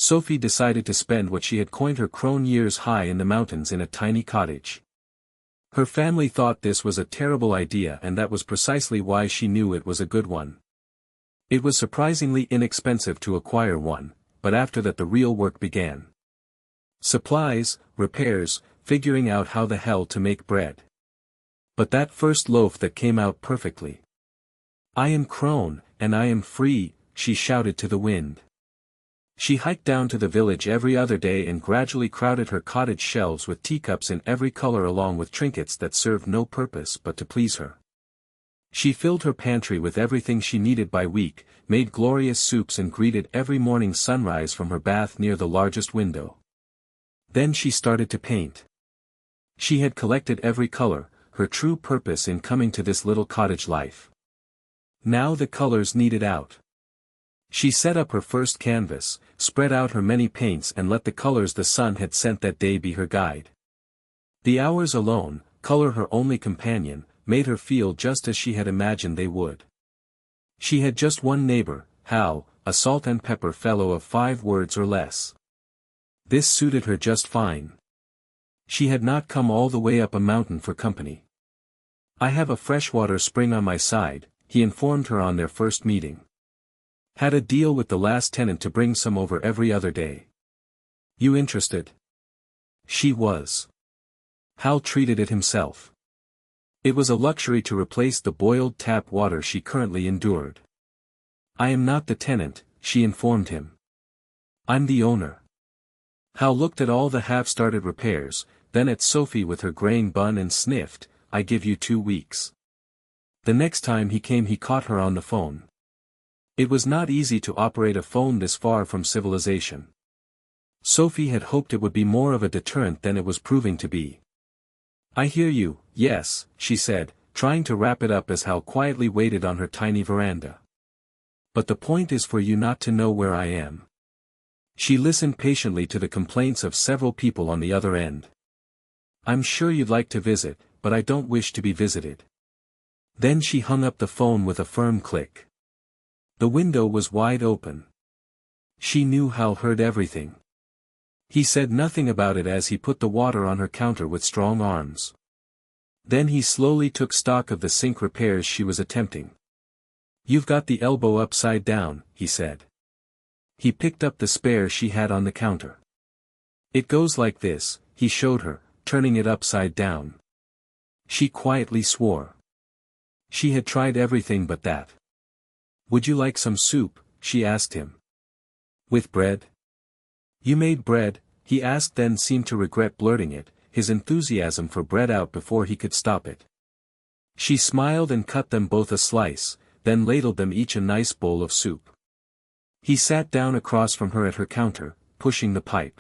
Sophie decided to spend what she had coined her crone years high in the mountains in a tiny cottage. Her family thought this was a terrible idea, and that was precisely why she knew it was a good one. It was surprisingly inexpensive to acquire one, but after that the real work began. Supplies, repairs, figuring out how the hell to make bread. But that first loaf that came out perfectly. "I am crone, and I am free," she shouted to the wind. She hiked down to the village every other day and gradually crowded her cottage shelves with teacups in every color along with trinkets that served no purpose but to please her. She filled her pantry with everything she needed by week, made glorious soups and greeted every morning sunrise from her bath near the largest window. Then she started to paint. She had collected every color, her true purpose in coming to this little cottage life. Now the colors needed out. She set up her first canvas, spread out her many paints and let the colors the sun had sent that day be her guide. The hours alone, color her only companion, made her feel just as she had imagined they would. She had just one neighbor, Hal, a salt and pepper fellow of 5 words or less. This suited her just fine. She had not come all the way up a mountain for company. "I have a freshwater spring on my side," he informed her on their first meeting. "Had a deal with the last tenant to bring some over every other day. You interested?" She was. Hal treated it himself. It was a luxury to replace the boiled tap water she currently endured. "I am not the tenant," she informed him. "I'm the owner." Hal looked at all the half-started repairs, then at Sophie with her grain bun and sniffed, "I give you 2 weeks." The next time he came he caught her on the phone. It was not easy to operate a phone this far from civilization. Sophie had hoped it would be more of a deterrent than it was proving to be. "I hear you, yes," she said, trying to wrap it up as Hal quietly waited on her tiny veranda. "But the point is for you not to know where I am." She listened patiently to the complaints of several people on the other end. "I'm sure you'd like to visit, but I don't wish to be visited." Then she hung up the phone with a firm click. The window was wide open. She knew Hal heard everything. He said nothing about it as he put the water on her counter with strong arms. Then he slowly took stock of the sink repairs she was attempting. "You've got the elbow upside down," he said. He picked up the spare she had on the counter. "It goes like this," he showed her, turning it upside down. She quietly swore. She had tried everything but that. "Would you like some soup?" she asked him. "With bread?" "You made bread?" he asked, then seemed to regret blurting it, his enthusiasm for bread out before he could stop it. She smiled and cut them both a slice, then ladled them each a nice bowl of soup. He sat down across from her at her counter, pushing the pipe.